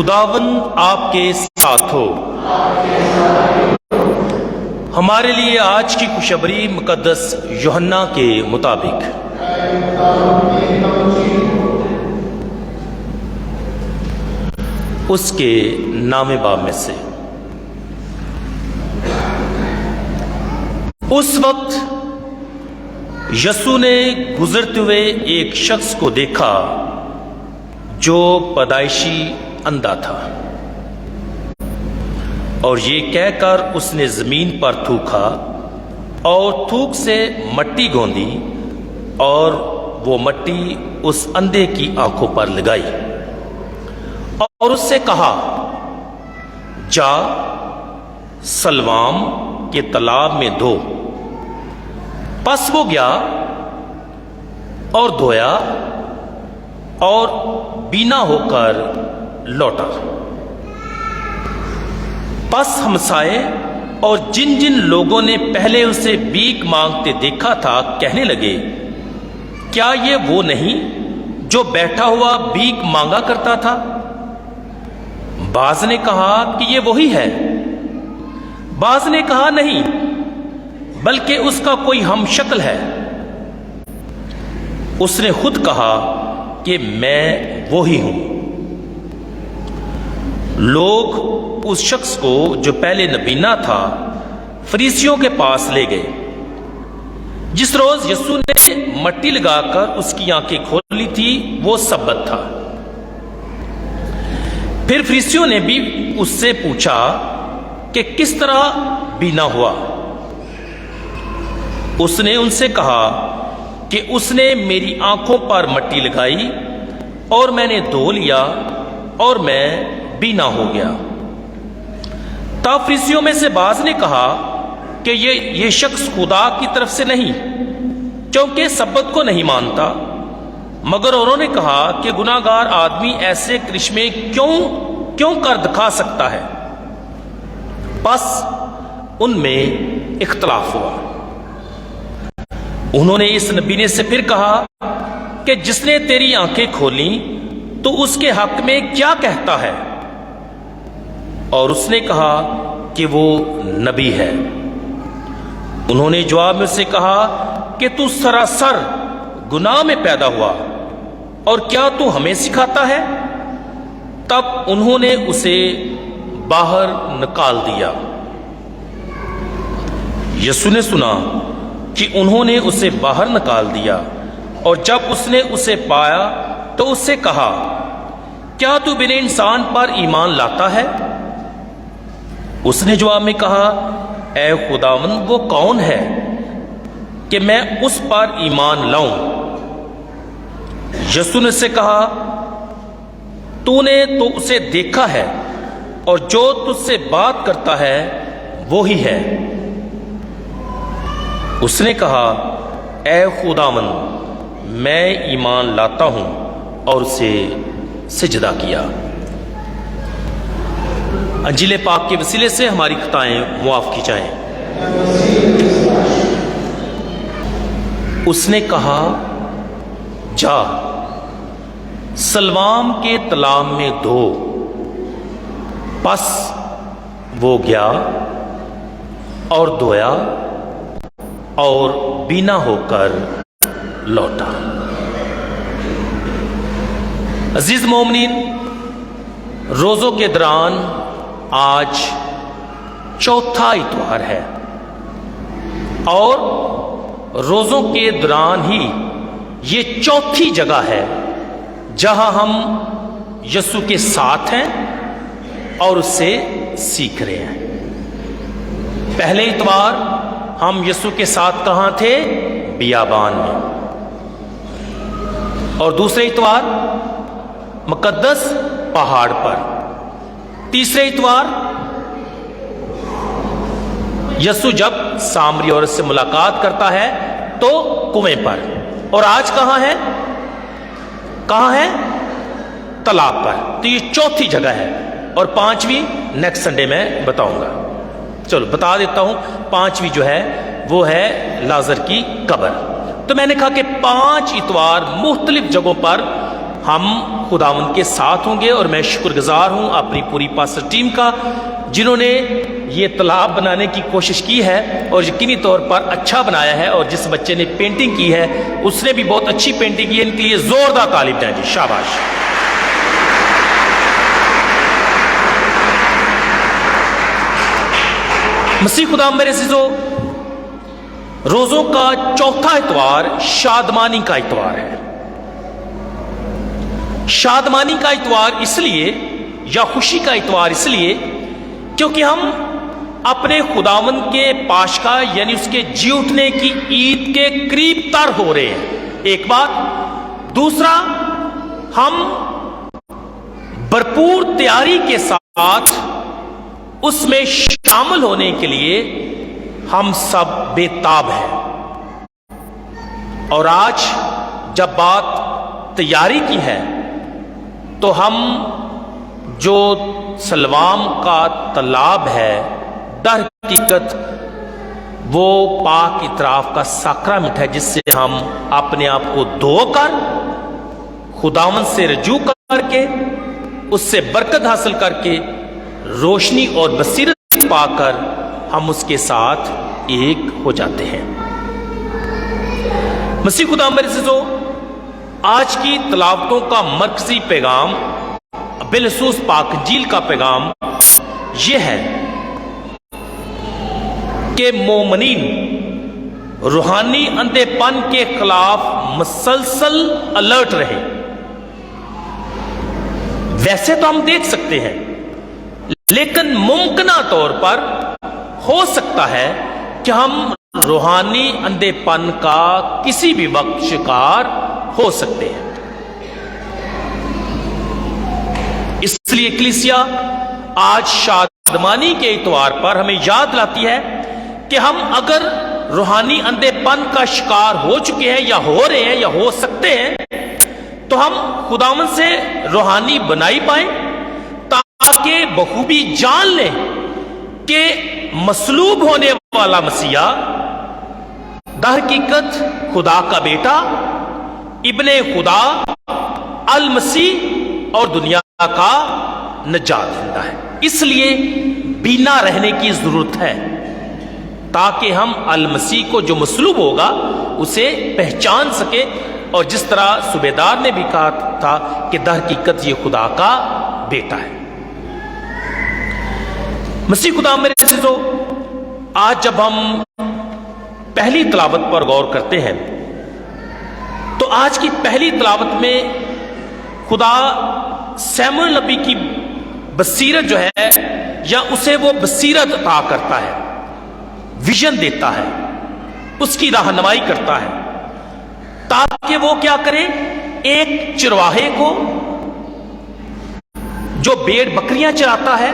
खुदावंद आपके साथ हो। हमारे लिए आज की खुशखबरी मुकद्दस यूहन्ना के मुताबिक। उसके नामे बाब में से। उस वक्त यसू ने गुजरते हुए एक शख्स को देखा जो पैदाइशी अंधा था, और ये कहकर उसने जमीन पर थूका और थूक से मट्टी गोंदी और वो मट्टी उस अंधे की आंखों पर लगाई और उससे कहा, जा सलवाम के तालाब में धो। पस वो गया और धोया और बीना होकर लौटा। पस हमसाए और जिन जिन लोगों ने पहले उसे भीख मांगते देखा था कहने लगे, क्या ये वो नहीं जो बैठा हुआ भीख मांगा करता था? बाज ने कहा कि ये वही है। बाज ने कहा, नहीं, बल्कि उसका कोई हमशक्ल है। उसने खुद कहा कि मैं वो ही हूं। लोग उस शख्स को जो पहले नबीना था फरीसियों के पास ले गए। जिस रोज यीशु ने मट्टी लगाकर उसकी आंखें खोल ली थी वो सब्बत था। फिर फरीसियों ने भी उससे पूछा कि किस तरह बीना हुआ। उसने उनसे कहा कि उसने मेरी आंखों पर मट्टी लगाई और मैंने धो लिया और मैं बीना हो गया। तब फरीसियों में से बाज ने कहा कि ये शख्स खुदा की तरफ से नहीं, क्योंकि सब्बत को नहीं मानता। मगर उन्होंने कहा कि गुनाहगार आदमी ऐसे करिश्मे क्यों कर दिखा सकता है? बस उनमें इख्तलाफ हुआ। उन्होंने इस नबीने से फिर कहा कि जिसने तेरी आंखें खोली तो उसके हक में क्या कहता है? और उसने कहा कि वो नबी है। उन्होंने जवाब में से कहा कि तू सरासर गुनाह में पैदा हुआ और क्या तू हमें सिखाता है? तब उन्होंने उसे बाहर निकाल दिया। यीशु ने सुना कि उन्होंने उसे बाहर निकाल दिया, और जब उसने उसे पाया तो उससे कहा, क्या तू बिन इंसान पर ईमान लाता है? उसने जवाब में कहा, ऐ खुदावंद, वो कौन है कि मैं उस पर ईमान लाऊं? यीशु ने उससे कहा, तूने तो उसे देखा है और जो तुझसे बात करता है वो ही है। उसने कहा, ऐ खुदावंद, मैं ईमान लाता हूं, और उसे सिजदा किया। अंजील पाक के वसीले से हमारी खताएं मुआफ की जाएं। उसने कहा, जा सलवाम के तालाब में धो। बस वो गया और धोया और बीना होकर लौटा। अजीज मोमिनीन, रोजों के दौरान आज चौथा इतवार है, और रोजों के दौरान ही ये चौथी जगह है जहां हम यीशु के साथ हैं और उससे सीख रहे हैं। पहले इतवार हम यीशु के साथ कहां थे? बियाबान में। और दूसरे इतवार मुकद्दस पहाड़ पर। तीसरे इतवार यीशु जब सामरी औरत से मुलाकात करता है तो कुएं पर। और आज कहां है? कहां है? तालाब पर। तो ये चौथी जगह है, और पांचवी नेक्स्ट संडे में बताऊंगा। चलो बता देता हूं। पांचवी जो है वो है लाजर की कब्र। तो मैंने कहा कि 5 इतवार मुख्तलिफ जगहों पर ہم خداوند کے ساتھ ہوں گے. اور میں شکر گزار ہوں اپنی پوری پاسٹر ٹیم کا جنہوں نے یہ تالاب بنانے کی کوشش کی ہے اور یقینی طور پر اچھا بنایا ہے. اور جس بچے نے پینٹنگ کی ہے اس نے بھی بہت اچھی پینٹنگ کی ہے. ان کے لیے زوردار تعریف دیں جی, شاباش. مسیح خدا میرے عزیزو, روزوں کا چوتھا اتوار شادمانی کا اتوار ہے. شادمانی کا اتوار اس لیے, یا خوشی کا اتوار اس لیے کیونکہ ہم اپنے خداوند کے پاشکا یعنی اس کے جی اٹھنے کی عید کے قریب تر ہو رہے ہیں. ایک بات. دوسرا, ہم بھرپور تیاری کے ساتھ اس میں شامل ہونے کے لیے ہم سب بے تاب ہیں. اور آج جب بات تیاری کی ہے تو ہم جو سلوام کا تالاب ہے در حقیقت وہ پاک اطراف کا ساکرامنٹ ہے, جس سے ہم اپنے آپ کو دھو کر خداوند سے رجوع کر کے اس سے برکت حاصل کر کے روشنی اور بصیرت پا کر ہم اس کے ساتھ ایک ہو جاتے ہیں. مسیح خدا میرے عزیزو, آج کی تلاوتوں کا مرکزی پیغام بالخصوص پاک انجیل کا پیغام یہ ہے کہ مومنین روحانی اندھے پن کے خلاف مسلسل الرٹ رہے. ویسے تو ہم دیکھ سکتے ہیں لیکن ممکنہ طور پر ہو سکتا ہے کہ ہم روحانی اندھے پن کا کسی بھی وقت شکار ہو سکتے ہیں. اس لیے کلیسیا آج شادمانی کے اتوار پر ہمیں یاد لاتی ہے کہ ہم اگر روحانی اندھے پن کا شکار ہو چکے ہیں یا ہو رہے ہیں یا ہو سکتے ہیں تو ہم خداوند سے روحانی بنائی پائیں تاکہ بخوبی جان لیں کہ مصلوب ہونے والا مسیحا در حقیقت خدا کا بیٹا ابن خدا المسیح اور دنیا کا نجات دہندہ ہے. اس لیے بینا رہنے کی ضرورت ہے تاکہ ہم المسیح کو جو مصلوب ہوگا اسے پہچان سکے. اور جس طرح صوبیدار نے بھی کہا تھا کہ در حقیقت یہ خدا کا بیٹا ہے. مسیح خدا میرے عزیزو, آج جب ہم پہلی تلاوت پر غور کرتے ہیں تو آج کی پہلی تلاوت میں خدا سیموئیل نبی کی بصیرت جو ہے یا اسے وہ بصیرت عطا کرتا ہے, ویژن دیتا ہے, اس کی رہنمائی کرتا ہے تاکہ وہ کیا کرے, ایک چرواہے کو جو بھیڑ بکریاں چراتا ہے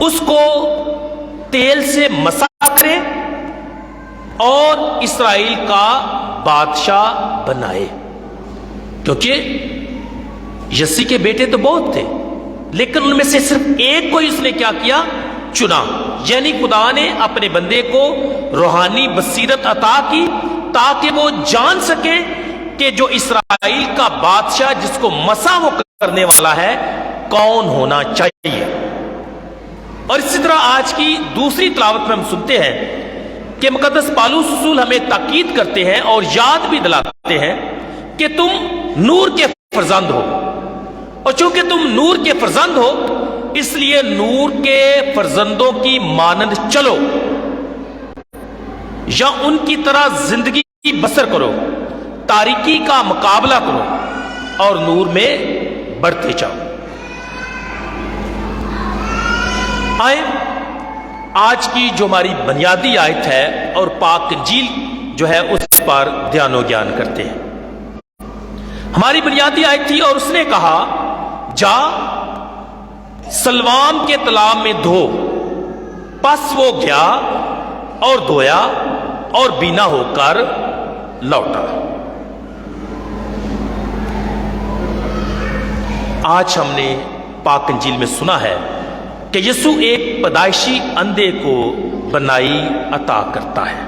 اس کو تیل سے مسح کرے اور اسرائیل کا بادشاہ بنائے. کیونکہ یسی کے بیٹے تو بہت تھے لیکن ان میں سے صرف ایک کو اس نے کیا کیا, چنا. یعنی خدا نے اپنے بندے کو روحانی بصیرت عطا کی تاکہ وہ جان سکے کہ جو اسرائیل کا بادشاہ جس کو مسح وہ کرنے والا ہے کون ہونا چاہیے. اور اسی طرح آج کی دوسری تلاوت میں ہم سنتے ہیں کہ مقدس پالوس رسول ہمیں تاکید کرتے ہیں اور یاد بھی دلاتے ہیں کہ تم نور کے فرزند ہو, اور چونکہ تم نور کے فرزند ہو اس لیے نور کے فرزندوں کی مانند چلو یا ان کی طرح زندگی بسر کرو, تاریکی کا مقابلہ کرو اور نور میں بڑھتے جاؤ. آئے آج کی جو ہماری بنیادی آیت ہے اور پاک انجیل جو ہے اس پر دھیان و گیان کرتے ہیں. ہماری بنیادی آیت تھی, اور اس نے کہا جا سلوام کے تالاب میں دھو. پس وہ گیا اور دھویا اور بینا ہو کر لوٹا. آج ہم نے پاک انجیل میں سنا ہے کہ یسوع ایک پیدائشی اندھے کو بنائی عطا کرتا ہے.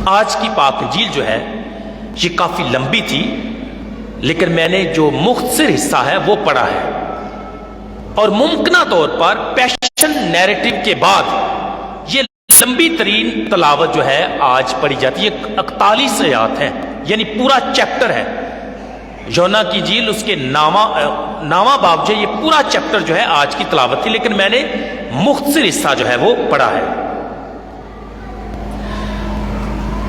آج کی پاک انجیل جو ہے یہ کافی لمبی تھی، لیکن میں نے جو مختصر حصہ ہے وہ پڑھا ہے، اور ممکنہ طور پر پیشن نیریٹو کے بعد یہ لمبی ترین تلاوت جو ہے آج پڑھی جاتی ہے۔ 41 آیات ہیں، یعنی پورا چیپٹر ہے۔ یونا کی جیل اس کے نامہ باب جو ہے، یہ پورا چیپٹر جو ہے آج کی تلاوت تھی، لیکن میں نے مختصر حصہ جو ہے وہ پڑھا ہے۔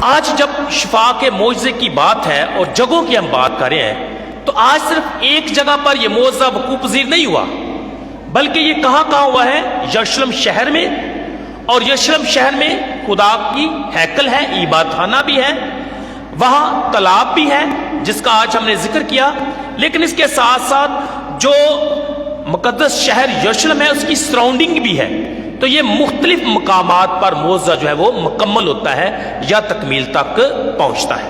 آج جب شفا کے معجزے کی بات ہے اور جگہوں کی ہم بات کر رہے ہیں، تو آج صرف ایک جگہ پر یہ معجزہ وقوع پذیر نہیں ہوا، بلکہ یہ کہاں ہوا ہے؟ یروشلم شہر میں، اور یروشلم شہر میں خدا کی ہیکل ہے، عبادت خانہ بھی ہے، وہاں تالاب بھی ہے جس کا آج ہم نے ذکر کیا، لیکن اس کے ساتھ ساتھ جو مقدس شہر یروشلم ہے اس کی سراؤنڈنگ بھی ہے۔ تو یہ مختلف مقامات پر معجزہ جو ہے وہ مکمل ہوتا ہے یا تکمیل تک پہنچتا ہے۔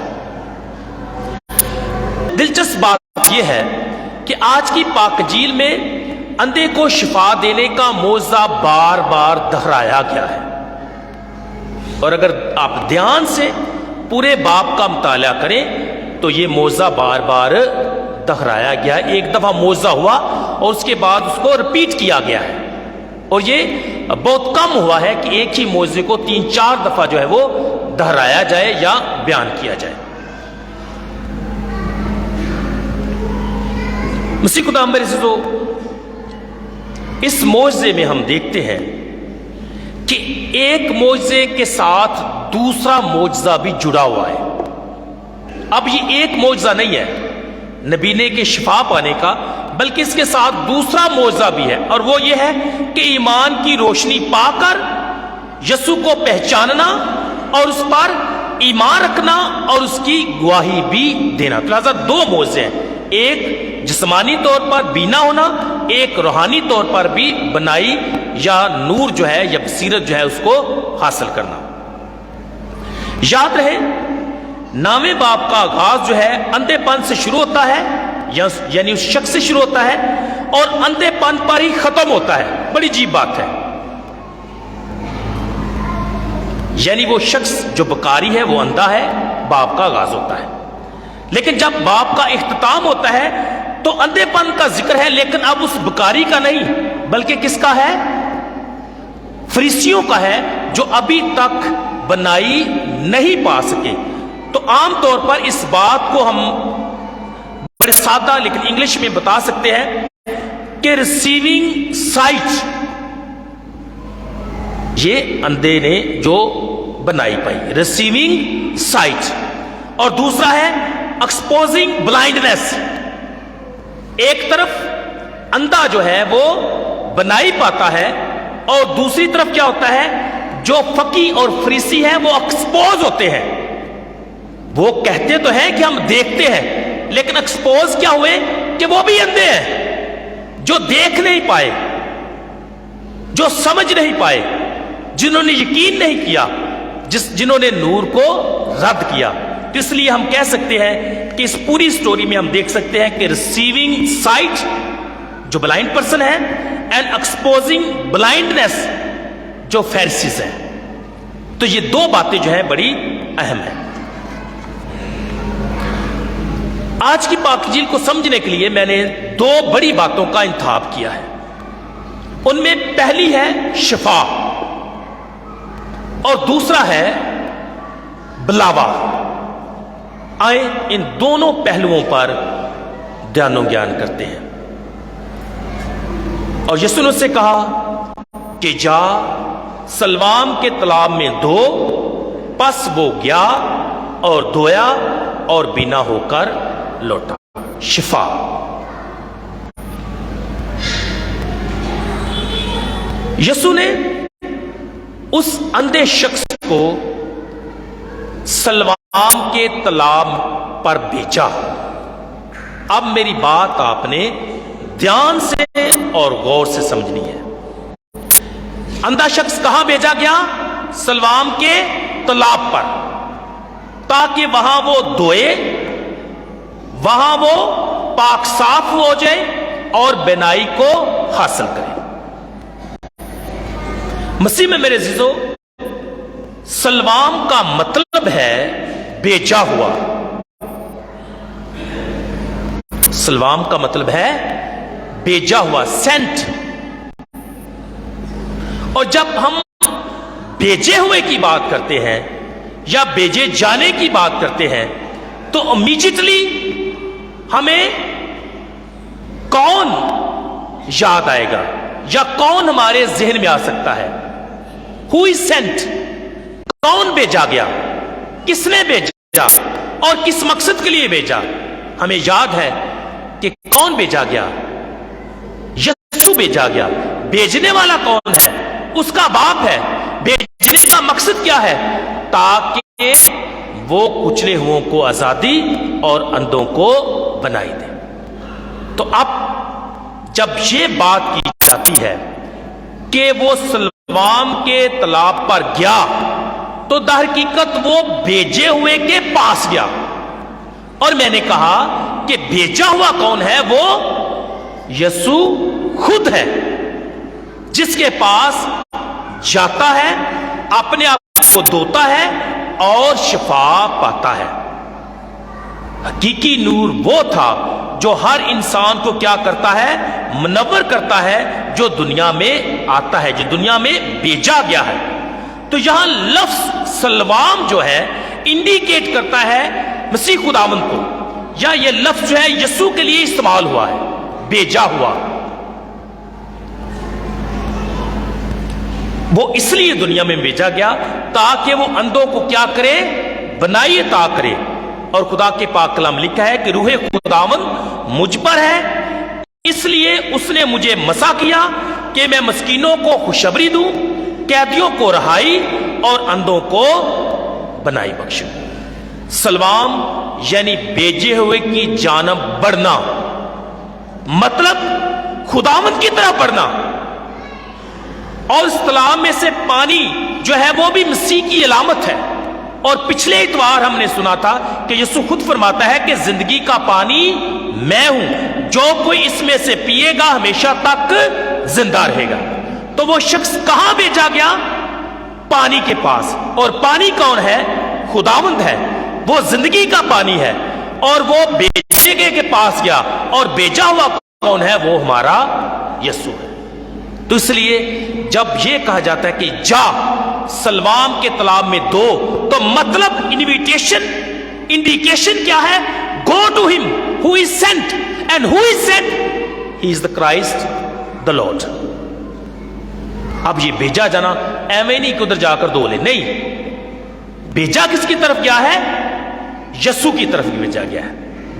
دلچسپ بات یہ ہے کہ آج کی پاک انجیل میں اندھے کو شفا دینے کا معجزہ بار بار دہرایا گیا ہے، اور اگر آپ دھیان سے پورے باب کا مطالعہ کریں تو یہ معجزہ بار بار دہرایا گیا ہے۔ ایک دفعہ معجزہ ہوا اور اس کے بعد اس کو رپیٹ کیا گیا ہے، اور یہ بہت کم ہوا ہے کہ ایک ہی معجزے کو 3-4 دفعہ جو ہے وہ دہرایا جائے یا بیان کیا جائے۔ مسیح خدا میرے عزیزو، اس معجزے میں ہم دیکھتے ہیں کہ ایک معجزے کے ساتھ دوسرا معجزہ بھی جڑا ہوا ہے۔ اب یہ ایک معجزہ نہیں ہے نبینے کے شفا پانے کا، بلکہ اس کے ساتھ دوسرا معجزہ بھی ہے، اور وہ یہ ہے کہ ایمان کی روشنی پا کر یسوع کو پہچاننا اور اس پر ایمان رکھنا اور اس کی گواہی بھی دینا۔ لہذا 2 معجزے ہیں، ایک جسمانی طور پر بینا ہونا، ایک روحانی طور پر بھی بنائی یا نور جو ہے یا بصیرت جو ہے اس کو حاصل کرنا۔ یاد رہے، 9ویں باب کا آغاز جو ہے اندھے پن سے شروع ہوتا ہے، یعنی اس شخص سے شروع ہوتا ہے اور اندھے پن پر ہی ختم ہوتا ہے۔ بڑی عجیب بات ہے، یعنی وہ شخص جو بکاری ہے وہ اندھا ہے، باب کا آغاز ہوتا ہے، لیکن جب باب کا اختتام ہوتا ہے تو اندھے پن کا ذکر ہے، لیکن اب اس بکاری کا نہیں بلکہ کس کا ہے؟ فریسیوں کا ہے، جو ابھی تک بنائی نہیں پا سکے۔ تو عام طور پر اس بات کو ہم بڑے سادہ لیکن انگلش میں بتا سکتے ہیں کہ ریسیونگ سائٹ، یہ اندھے نے جو بنائی پائی، ریسیونگ سائٹ، اور دوسرا ہے ایکسپوزنگ بلائنڈنس۔ ایک طرف اندھا جو ہے وہ بنائی پاتا ہے، اور دوسری طرف کیا ہوتا ہے؟ جو فقی اور فریسی ہیں وہ ایکسپوز ہوتے ہیں۔ وہ کہتے تو ہیں کہ ہم دیکھتے ہیں، لیکن ایکسپوز کیا ہوئے کہ وہ بھی اندھے ہیں، جو دیکھ نہیں پائے، جو سمجھ نہیں پائے، جنہوں نے یقین نہیں کیا، جنہوں نے نور کو رد کیا۔ تو اس لیے ہم کہہ سکتے ہیں کہ اس پوری سٹوری میں ہم دیکھ سکتے ہیں کہ ریسیونگ سائٹ جو بلائنڈ پرسن ہے، اینڈ ایکسپوزنگ بلائنڈنس جو فیریسیز ہیں۔ تو یہ 2 باتیں جو ہے بڑی اہم ہیں۔ آج کی پاک انجیل کو سمجھنے کے لیے میں نے 2 بڑی باتوں کا انتخاب کیا ہے۔ ان میں پہلی ہے شفا، اور دوسرا ہے بلاوا۔ آئیں ان دونوں پہلوؤں پر دھیان و گیان کرتے ہیں۔ اور یسوع نے اسے کہا کہ جا سلوام کے تالاب میں دھو، پس وہ گیا اور دھویا اور بینا ہو کر لوٹا۔ شفا۔ یسوع نے اس اندھے شخص کو سلوام کے تالاب پر بھیجا۔ اب میری بات آپ نے دھیان سے اور غور سے سمجھنی ہے۔ اندھا شخص کہاں بھیجا گیا؟ سلوام کے تالاب پر، تاکہ وہاں وہ دھوئے، وہاں وہ پاک صاف ہو جائے اور بینائی کو حاصل کرے۔ مسیح میں میرے عزیزو، سلوام کا مطلب ہے بھیجا ہوا، सलवाम का मतलब है भेजा हुआ, सेंट। और जब हम भेजे हुए की बात करते हैं या भेजे जाने की बात करते हैं तो इमीडिएटली हमें कौन याद आएगा या कौन हमारे जहन में आ सकता है? Who is sent? कौन भेजा गया, किसने भेजा और किस मकसद के लिए भेजा? हमें याद है कि कौन भेजा गया? यीशु भेजा गया। भेजने वाला कौन है? उसका बाप है। भेजने का मकसद क्या है? ताकि वो कुचले हुओं को आजादी और अंधों को बनाई दे। तो अब जब ये बात की जाती है कि वो सलवाम के तालाब पर गया, तो दर हकीकत वो भेजे हुए के पास गया। और मैंने कहा कि भेजा हुआ कौन है? वो यीशु खुद है, जिसके पास जाता है, अपने आप को धोता है और शिफा पाता है। हकीकी नूर वो था जो हर इंसान को क्या करता है? मुनव्वर करता है, जो दुनिया में आता है, जो दुनिया में भेजा गया है। तो यहां लफ्ज सलवाम जो है इंडिकेट करता है मसीह खुदावंद को, या ये लफ्ज जो है यीशु के लिए इस्तेमाल हुआ है, भेजा हुआ। वो इसलिए दुनिया में भेजा गया ताकि वो अंधों को क्या करे? बनाई अता करे। और खुदा के पाक कलाम लिखा है कि रूहे खुदावंद मुझ पर है, इसलिए उसने मुझे मसा किया कि मैं मस्कीनों को खुशखबरी दूं, कैदियों को रहाई और अंधों को बनाई बख्शूं। सलवाम यानी भेजे हुए की जानब बढ़ना, मतलब खुदावंद की तरफ बढ़ना। और इस तालाब में से पानी जो है वो भी मसीह की अलामत है। और पिछले इतवार हमने सुना था कि यीशु खुद फरमाता है कि जिंदगी का पानी मैं हूं, जो कोई इसमें से पिएगा हमेशा तक जिंदा रहेगा। तो वो शख्स कहां भेजा गया? पानी के पास। और पानी कौन है? खुदावंद है, वो जिंदगी का पानी है। और वो भेजे गए के पास गया, और भेजा हुआ कौन है? वो हमारा यीशु है। तो इसलिए जब यह कहा जाता है कि जा सलवाम के तालाब में दो, तो मतलब इनविटेशन, इंडिकेशन क्या है? Go to him who is sent, and who is sent? He is the Christ the Lord. अब ये भेजा जाना एवं नहीं कि उधर जाकर दो ले, नहीं, भेजा किसकी तरफ गया है? यीशु की तरफ भेजा गया है।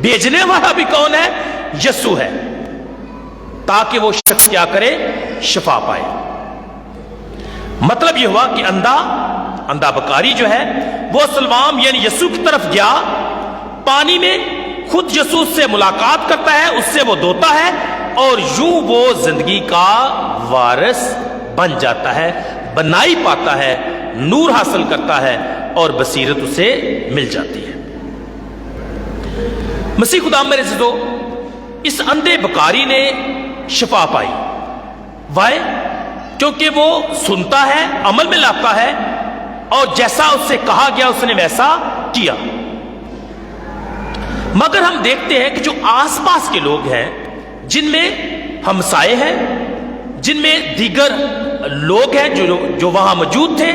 भेजने वाला भी कौन है? यीशु है, ताकि वो शख्स क्या करे? शिफा पाए। मतलब यह हुआ कि अंधा बकारी जो है वो सलवाम यानी यीशु की तरफ गया, पानी में खुद यीशु से मुलाकात करता है, उससे वो धोता है, और यूं वो जिंदगी का वारिस बन जाता है, बनाई पाता है, नूर हासिल करता है और बसीरत उसे मिल जाती है। मसीह खुदा मेरे अज़ीज़ों, इस अंधे बकारी ने शिफा पाई। वाय? क्योंकि वो सुनता है, अमल में लाता है, और जैसा उससे कहा गया उसने वैसा किया। मगर हम देखते हैं कि जो आसपास के लोग हैं, जिनमें हमसाए हैं, जिनमें दीगर लोग हैं जो वहां मौजूद थे,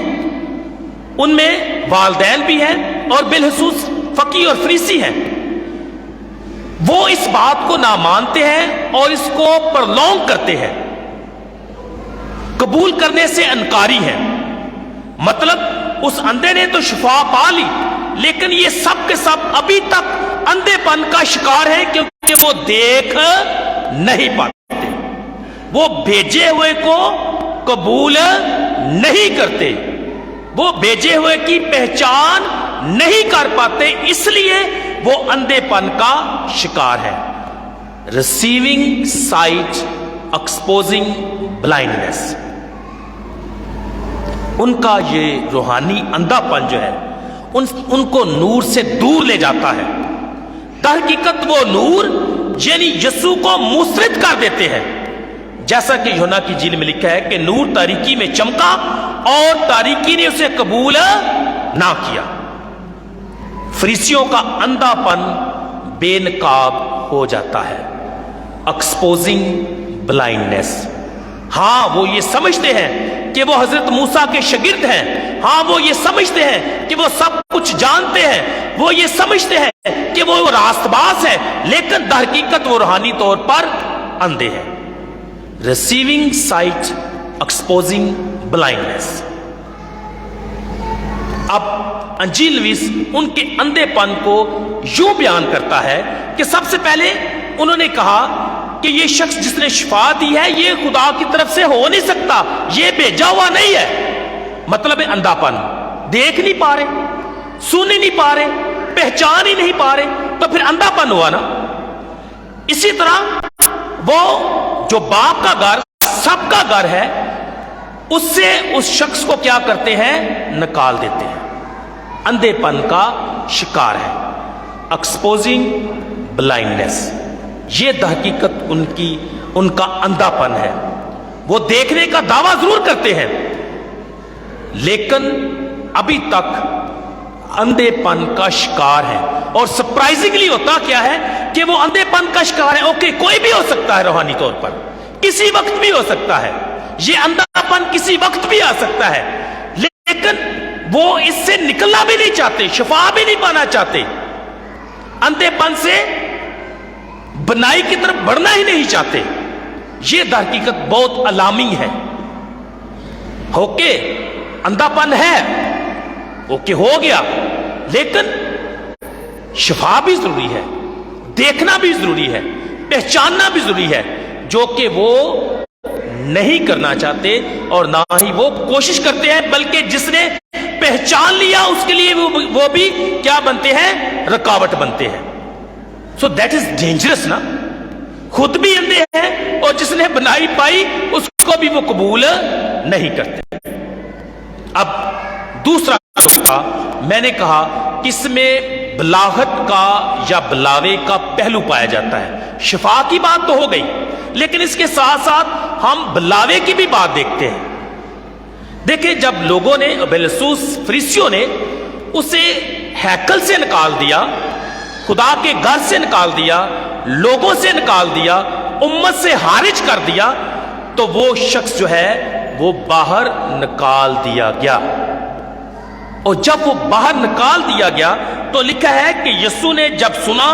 उनमें वालदैन भी हैं और बिलखसूस फकी और फरीसी हैं, वो इस बात को ना मानते हैं और इसको प्रलोंग करते हैं, कबूल करने से इनकारी हैं। मतलब उस अंधे ने तो शिफा पा ली, लेकिन ये सब के सब अभी तक अंधेपन का शिकार है, क्योंकि वो देख नहीं पाते, वो भेजे हुए को कबूल नहीं करते, वो भेजे हुए की पहचान नहीं कर पाते, इसलिए वो अंधेपन का शिकार है। रिसीविंग साइट एक्सपोजिंग ब्लाइंडनेस, उनका ये रूहानी अंधापन जो है उनको नूर से दूर ले जाता है। दरहकीकत वो नूर यानी यीशु को मुसरित कर देते हैं, जैसा कि यूहन्ना की इंजील में लिखा है कि नूर तारीकी में चमका और तारीकी ने उसे कबूल ना किया। फरीसियों का अंधापन बेनकाब हो जाता है। Exposing blindness. हाँ, वो ये समझते हैं कि वो हजरत मूसा के शागिर्द हैं। हाँ, वो ये समझते हैं कि वो सब कुछ जानते हैं। वो ये समझते हैं कि वो रास्तबाज है, लेकिन दरहकीकत वो रूहानी तौर पर अंधे हैं। Receiving site, exposing blindness. अब अंजील लुईस उनके अंधेपन को यूं बयान करता है कि सबसे पहले उन्होंने कहा कि ये शख्स जिसने शिफा दी है ये खुदा की तरफ से हो नहीं सकता, ये भेजा हुआ नहीं है। मतलब है अंधापन, देख नहीं पा रहे, सुन ही नहीं पा रहे, पहचान ही नहीं पा रहे, तो फिर अंधापन हुआ ना। इसी तरह वो जो बाप का घर सबका घर है, उससे उस शख्स को क्या करते हैं, निकाल देते हैं। अंधेपन का शिकार है। एक्सपोजिंग ब्लाइंडनेस, ये दहकीकत उनका अंधापन है। वो देखने का दावा जरूर करते हैं, लेकिन अभी तक अंधेपन का शिकार है। और सरप्राइजिंगली होता क्या है कि वो अंधेपन का शिकार है। ओके, कोई भी हो सकता है रूहानी तौर पर, किसी वक्त भी हो सकता है, ये अंधापन किसी वक्त भी आ सकता है, लेकिन वो इससे निकलना भी नहीं चाहते, शिफा भी नहीं पाना चाहते, अंधेपन से बनाई की तरफ बढ़ना ही नहीं चाहते। ये दरहकीकत बहुत अलार्मिंग है। ओके, अंधापन है, ओके हो गया, लेकिन शिफा भी जरूरी है, देखना भी जरूरी है, पहचानना भी जरूरी है, जो कि वो नहीं करना चाहते और ना ही वो कोशिश करते हैं, बल्कि जिसने पहचान लिया उसके लिए वो भी क्या बनते हैं, रुकावट बनते हैं। सो दैट इज डेंजरस ना। खुद भी अंधे हैं और जिसने बनाई पाई उसको भी वो कबूल नहीं करते। अब दूसरा नुक्ता मैंने कहा कि इसमें बलागत का या बलावे का पहलू पाया जाता है। शिफा की बात तो हो गई, लेकिन इसके साथ साथ हम बलावे की भी बात देखते हैं। देखिए, जब लोगों ने बेलसूस फरीसियों ने उसे हैकल से निकाल दिया, खुदा के घर से निकाल दिया, लोगों से निकाल दिया, उम्मत से खारिज कर दिया, तो वो शख्स जो है वो बाहर निकाल दिया गया। और जब वो बाहर निकाल दिया गया तो लिखा है कि यीशु ने जब सुना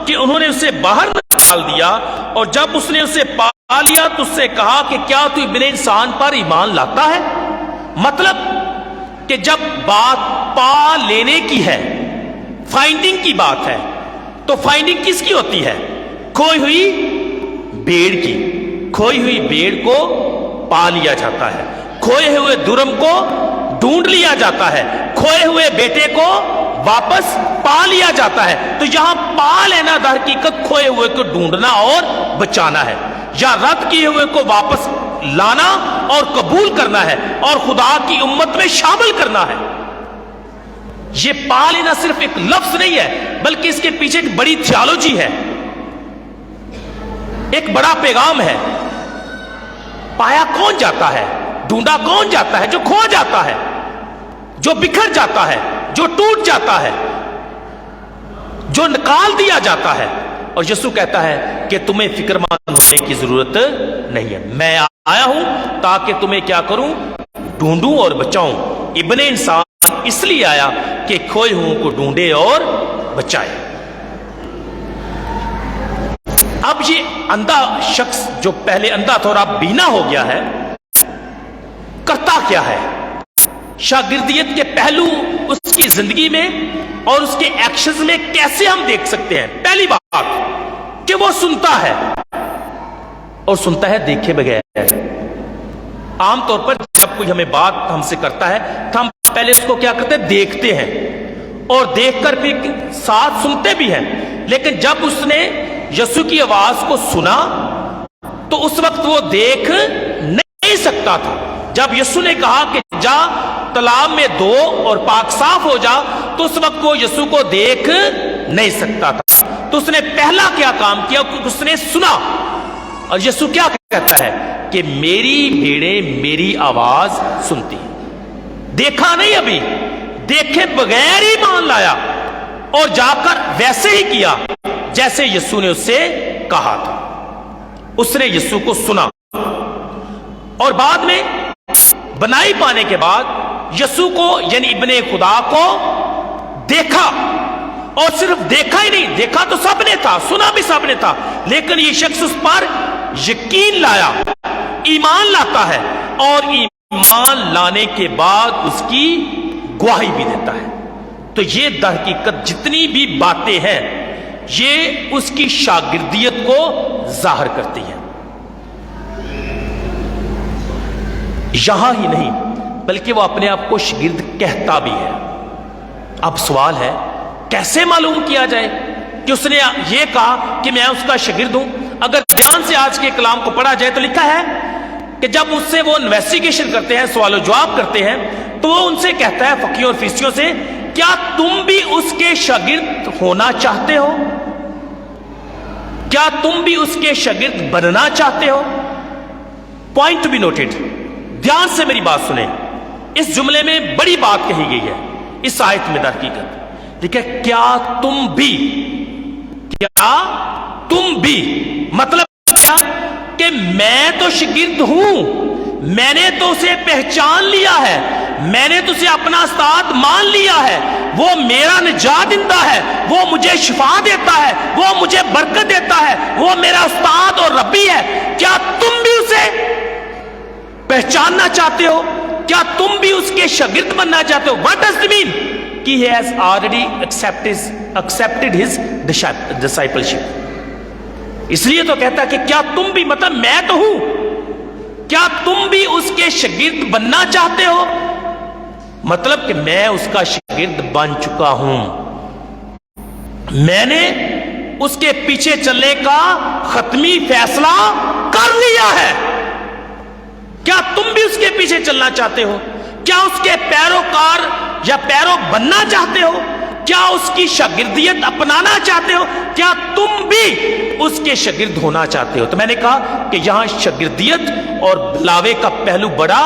कि उन्होंने उसे बाहर निकाल दिया और जब उसने उसे पा लिया तो उससे कहा कि क्या तू इब्ने इंसान पर ईमान लाता है। मतलब कि जब बात पा लेने की है, फाइंडिंग की बात है, तो फाइंडिंग किसकी होती है, खोई हुई भेड़ की। खोई हुई भेड़ को पा लिया जाता है, खोए हुए दुर्म को ढूंढ लिया जाता है, खोए हुए बेटे को वापस पा लिया जाता है। तो यहां पा लेना दर हकीकत खोए हुए को ढूंढना और बचाना है, या रद्द किए हुए को वापस लाना और कबूल करना है और खुदा की उम्मत में शामिल करना है। यह पा लेना सिर्फ एक लफ्ज नहीं है, बल्कि इसके पीछे एक बड़ी थियोलॉजी है, एक बड़ा पैगाम है। पाया कौन जाता है, ढूंढा कौन जाता है, जो खो जाता है, जो बिखर जाता है, जो टूट जाता है, जो निकाल दिया जाता है। और यीशु कहता है कि तुम्हें फिक्रमंद होने की जरूरत नहीं है, मैं आया हूं ताकि तुम्हें क्या करूं, ढूंढूं और बचाऊं। इब्ने इंसान इसलिए आया कि खोए हुओं को ढूंढे और बचाए। अब ये अंधा शख्स जो पहले अंधा था और अब बीना हो गया है, करता क्या है। शागिर्दियत के पहलू उसकी जिंदगी में और उसके एक्शंस में कैसे हम देख सकते हैं। पहली बात कि वो सुनता है, और सुनता है देखे बगैर। आमतौर पर जब कोई हमें बात हमसे करता है तो हम पहले उसको क्या करते हैं, देखते हैं, और देखकर फिर साथ सुनते भी हैं। लेकिन जब उसने यीशु की आवाज को सुना तो उस वक्त वो देख नहीं सकता था। जब यीशु ने कहा कि जा तालाब में धो और पाक साफ हो जा, तो उस वक्त वो यीशु को देख नहीं सकता था। तो उसने पहला क्या काम किया, उसने सुना। और यीशु क्या कहता है कि मेरी भेड़ें मेरी आवाज सुनती। देखा नहीं, अभी देखे बगैर ही मान लाया और जाकर वैसे ही किया जैसे यीशु ने उससे कहा था। उसने यीशु को सुना और बाद में बनाई पाने के बाद यीशु को यानी इब्ने खुदा को देखा। और सिर्फ देखा ही नहीं, देखा तो सबने था, सुना भी सबने था, लेकिन ये शख्स उस पर यकीन लाया, ईमान लाता है और ईमान लाने के बाद उसकी गवाही भी देता है। तो ये दरहकीकत जितनी भी बातें हैं ये उसकी शागिर्दियत को जाहिर करती है। यहां ही नहीं बल्कि वो अपने आप को शागिर्द कहता भी है। अब सवाल है कैसे मालूम किया जाए कि उसने ये कहा कि मैं उसका शागिर्द हूं। अगर ध्यान से आज के कलाम को पढ़ा जाए तो लिखा है कि जब उससे वो इन्वेस्टिगेशन करते हैं, सवाल जवाब करते हैं, तो वो उनसे कहता है फकीरों और फरीसियों से, क्या तुम भी उसके शागिर्द होना चाहते हो? क्या तुम भी उसके शागिर्द बनना चाहते हो? पॉइंट टू बी नोटेड, ध्यान से मेरी बात सुने। इस जुमले में बड़ी बात कही गई है इस आयत में दरहकीकत। ठीक है, क्या तुम भी, क्या तुम भी मतलब क्या कि मैं तो शागिर्द हूं, मैंने तो उसे पहचान लिया है, मैंने तो उसे अपना उस्ताद मान लिया है, वो मेरा निजात देता है, वो मुझे शिफा देता है, वो मुझे बरकत देता है, वो मेरा उस्ताद और रब्बी है। क्या तुम भी उसे पहचानना चाहते हो? क्या तुम भी उसके शागिर्द बनना चाहते हो? व्हाट डज इट मीन कि he has already accepted his discipleship। इसलिए तो कहता है कि क्या तुम भी, मतलब मैं तो हूं, क्या तुम भी उसके शागिर्द बनना चाहते हो? मतलब कि मैं उसका शागिर्द बन चुका हूं, मैंने उसके पीछे चलने का खत्मी फैसला कर लिया है। क्या तुम भी उसके पीछे चलना चाहते हो? क्या उसके पैरोकार या पैरों बनना चाहते हो? क्या उसकी शागिर्दियत अपनाना चाहते हो? क्या तुम भी उसके शागिर्द होना चाहते हो? तो मैंने कहा कि यहां शागिर्दियत और बिलावे का पहलू बड़ा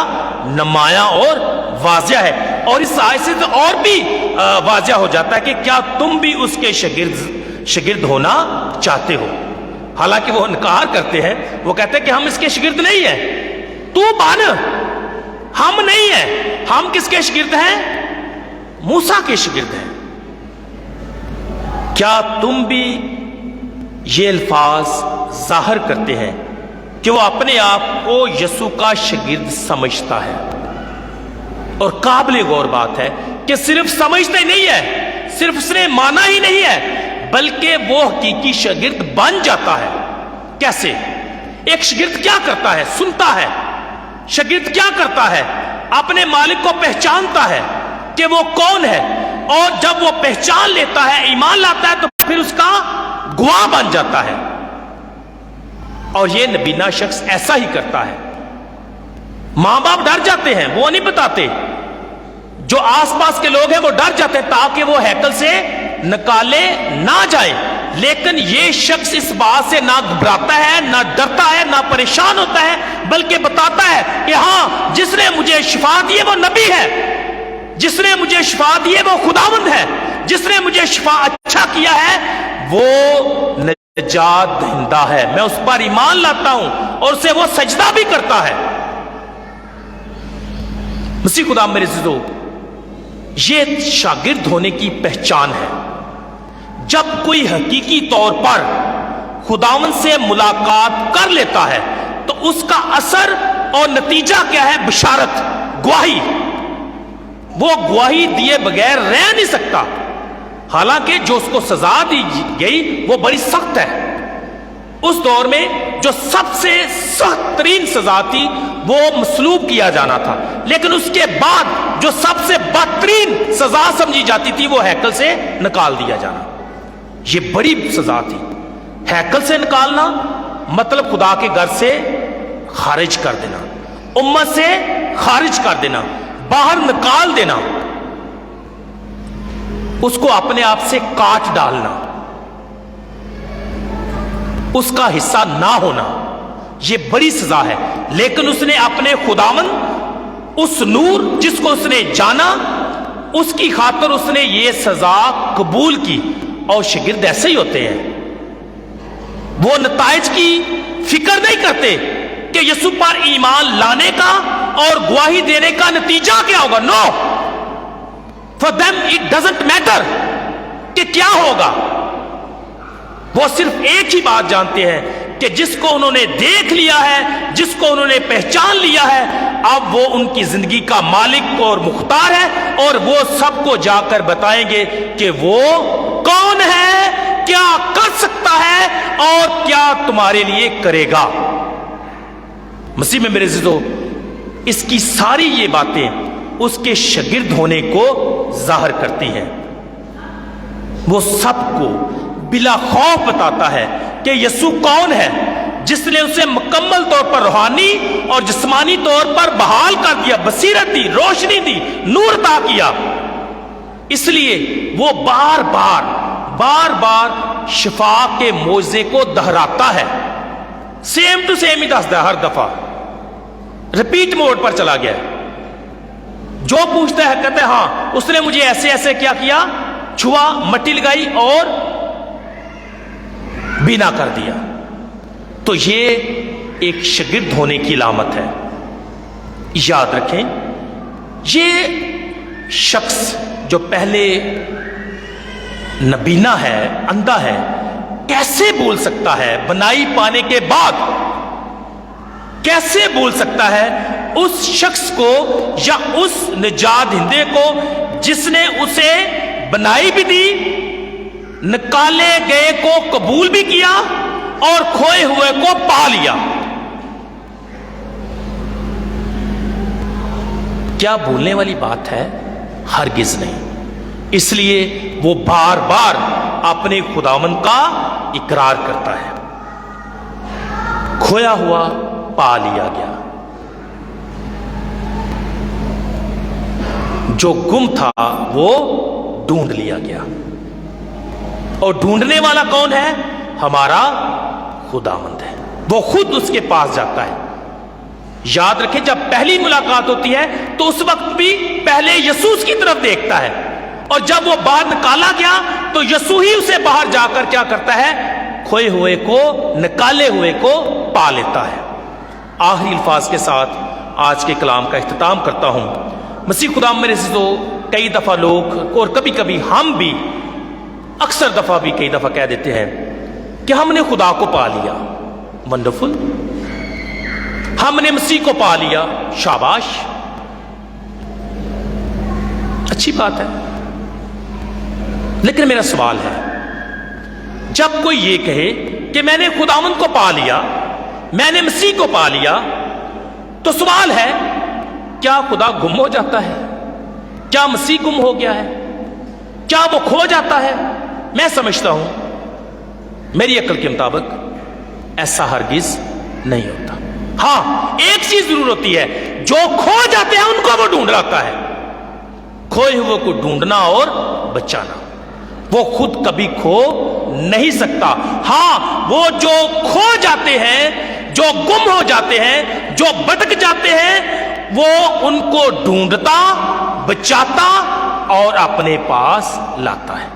नुमाया और वाज़िया है, और इस आयत से तो और भी वाज़िया हो जाता है कि क्या तुम भी उसके शागिर्द होना चाहते हो। हालांकि वो इनकार करते हैं, वो कहते हैं कि हम इसके शागिर्द नहीं है, तू बन, हम नहीं है। हम किसके शागिर्द हैं? मूसा के शागिर्द हैं। क्या तुम भी ये अल्फाज जाहिर करते हैं कि वो अपने आप को यीशु का शागिर्द समझता है? और काबिल गौर बात है कि सिर्फ समझता ही नहीं है, सिर्फ उसने माना ही नहीं है, बल्कि वो हकीकी शागिर्द बन जाता है। कैसे? एक शागिर्द क्या करता है? सुनता है। शागिर्द क्या करता है? अपने मालिक को पहचानता है कि वो कौन है, और जब वो पहचान लेता है, ईमान लाता है, तो फिर उसका गवाह बन जाता है। और ये नबीना शख्स ऐसा ही करता है। मां बाप डर जाते हैं, वो नहीं बताते, जो आसपास के लोग हैं वो डर जाते हैं ताकि वो हैकल से निकाले ना जाए, लेकिन ये शख्स इस बात से ना घबराता है, ना डरता है, ना परेशान होता है, बल्कि बताता है कि हां, जिसने मुझे शिफा दी है वो नबी है, जिसने मुझे शिफा दी है वो खुदावंद है, जिसने मुझे शिफा अच्छा किया है वो निजात दहिंदा है, मैं उस पर ईमान लाता हूं, और उसे वो सजदा भी करता है। मसीह खुदा मेरे अज़ीज़ों, ये शागिर्द होने की पहचान है। जब कोई हकीकी तौर पर खुदावंद से मुलाकात कर लेता है तो उसका असर और नतीजा क्या है? बशारत, गवाही। वो गवाही दिए बगैर रह नहीं सकता। हालांकि जो उसको सजा दी गई वो बड़ी सख्त है। उस दौर में जो सबसे सख्त तरीन सजा थी वो मसलूब किया जाना था, लेकिन उसके बाद जो सबसे बदतरीन सजा समझी जाती थी वो हैकल से निकाल दिया जाना। ये बड़ी सजा थी। हैकल से निकालना मतलब खुदा के घर से खारिज कर देना, उम्मत से खारिज कर देना, बाहर निकाल देना, उसको अपने आप से काट डालना, उसका हिस्सा ना होना, यह बड़ी सजा है। लेकिन उसने अपने खुदावंद, उस नूर जिसको उसने जाना, उसकी खातिर उसने ये सजा कबूल की। और शागिर्द ऐसे ही होते हैं, وہ نتائج کی فکر نہیں کرتے کہ یسوع پر ایمان لانے کا اور گواہی دینے کا نتیجہ کیا ہوگا. No, for them it doesn't matter کہ کیا ہوگا. وہ صرف ایک ہی بات جانتے ہیں کہ جس کو انہوں نے دیکھ لیا ہے، جس کو انہوں نے پہچان لیا ہے، اب وہ ان کی زندگی کا مالک اور مختار ہے، اور وہ سب کو جا کر بتائیں گے کہ وہ کون ہے، کیا کر سکتا ہے اور کیا تمہارے لیے کرے گا. مسیح میں میرے عزیزو، اس کی ساری یہ باتیں اس کے شاگرد ہونے کو ظاہر کرتی ہیں. وہ سب کو بلا خوف بتاتا ہے کہ یسوع کون ہے، جس نے اسے مکمل طور پر روحانی اور جسمانی طور پر بحال کر دیا، بصیرت دی، روشنی دی، نور عطا کیا. اس لیے وہ بار بار شفا کے معجزے کو دہراتا ہے. سیم ٹو سیم ہی دستا ہے، ہر دفعہ ریپیٹ موڈ پر چلا گیا ہے. جو پوچھتا ہے کہتا ہے ہاں اس نے مجھے ایسے ایسے کیا چھوا، مٹی لگائی اور بینا کر دیا. تو یہ ایک شاگرد ہونے کی علامت ہے. یاد رکھیں، یہ شخص جو پہلے نبینا ہے، اندھا ہے، کیسے بول سکتا ہے بنائی پانے کے بعد؟ کیسے بول سکتا ہے اس شخص کو یا اس نجات دہندے کو جس نے اسے بنائی بھی دی، نکالے گئے کو قبول بھی کیا اور کھوئے ہوئے کو پا لیا؟ کیا بولنے والی بات ہے؟ ہرگز نہیں. اس لیے وہ بار بار اپنے خداوند کا اقرار کرتا ہے. کھویا ہوا پا لیا گیا. جو گم تھا وہ ڈھونڈ لیا گیا. اور ڈھونڈنے والا کون ہے؟ ہمارا خداوند ہے. وہ خود اس کے پاس جاتا ہے. یاد رکھیں، جب پہلی ملاقات ہوتی ہے تو اس وقت بھی پہلے یسوع کی طرف دیکھتا ہے، اور جب وہ باہر نکالا گیا تو یسوع ہی اسے باہر جا کر کیا کرتا ہے؟ کھوئے ہوئے کو، نکالے ہوئے کو پا لیتا ہے. آخری الفاظ کے ساتھ آج کے کلام کا اختتام کرتا ہوں. مسیح خدا میرے عزیزو، کئی دفعہ لوگ اور کبھی کبھی ہم بھی، اکثر دفعہ بھی کئی دفعہ کہہ دیتے ہیں کہ ہم نے خدا کو پا لیا. ونڈرفل. ہم نے مسیح کو پا لیا، شاباش، اچھی بات ہے. لیکن میرا سوال ہے، جب کوئی یہ کہے کہ میں نے خداوند کو پا لیا، میں نے مسیح کو پا لیا، تو سوال ہے کیا خدا گم ہو جاتا ہے؟ کیا مسیح گم ہو گیا ہے؟ کیا وہ کھو جاتا ہے؟ میں سمجھتا ہوں میری عقل کے مطابق ایسا ہرگز نہیں ہوتا. ہاں، ایک چیز ضرور ہوتی ہے، جو کھو جاتے ہیں ان کو وہ ڈھونڈ لاتا ہے. کھوئے ہوئے کو ڈھونڈنا اور بچانا. وہ خود کبھی کھو نہیں سکتا. ہاں، وہ جو کھو جاتے ہیں، جو گم ہو جاتے ہیں، جو بھٹک جاتے ہیں، وہ ان کو ڈھونڈتا، بچاتا اور اپنے پاس لاتا ہے.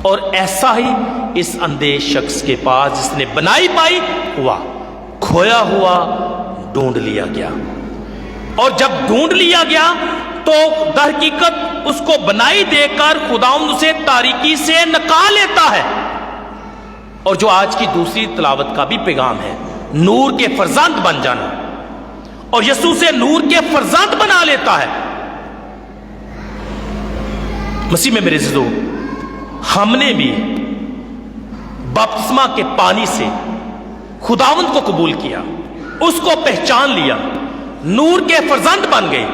اور ایسا ہی اس اندھے شخص کے پاس جس نے بنائی پائی ہوا، کھویا ہوا ڈھونڈ لیا گیا. اور جب ڈھونڈ لیا گیا تو در حقیقت اس کو بنائی دے کر خداوند اسے تاریکی سے نکال لیتا ہے. اور جو آج کی دوسری تلاوت کا بھی پیغام ہے، نور کے فرزند بن جانا، اور یسوع سے نور کے فرزند بنا لیتا ہے. مسیح میں میرے عزیزو، ہم نے بھی بپتسمہ کے پانی سے خداوند کو قبول کیا، اس کو پہچان لیا، نور کے فرزند بن گئے.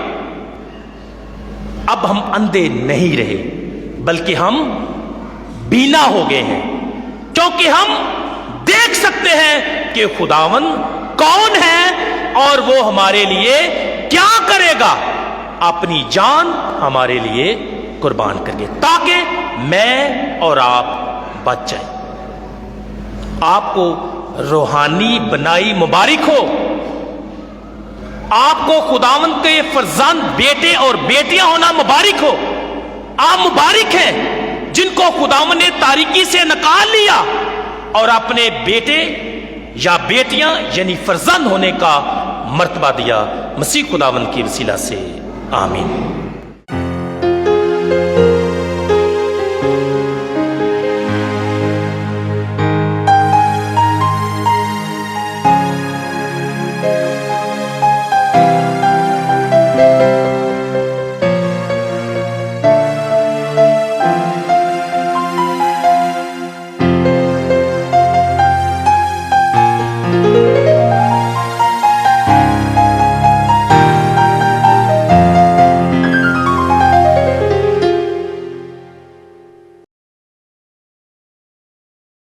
اب ہم اندھے نہیں رہے بلکہ ہم بینا ہو گئے ہیں، کیونکہ ہم دیکھ سکتے ہیں کہ خداوند کون ہے اور وہ ہمارے لیے کیا کرے گا. اپنی جان ہمارے لیے قربان کر کے، تاکہ میں اور آپ بچ جائیں. آپ کو روحانی بنائی مبارک ہو. آپ کو خداوند کے فرزند بیٹے اور بیٹیاں ہونا مبارک ہو. آپ مبارک ہیں جن کو خداوند نے تاریکی سے نکال لیا اور اپنے بیٹے یا بیٹیاں یعنی فرزند ہونے کا مرتبہ دیا۔ مسیح خداوند کی وسیلہ سے آمین۔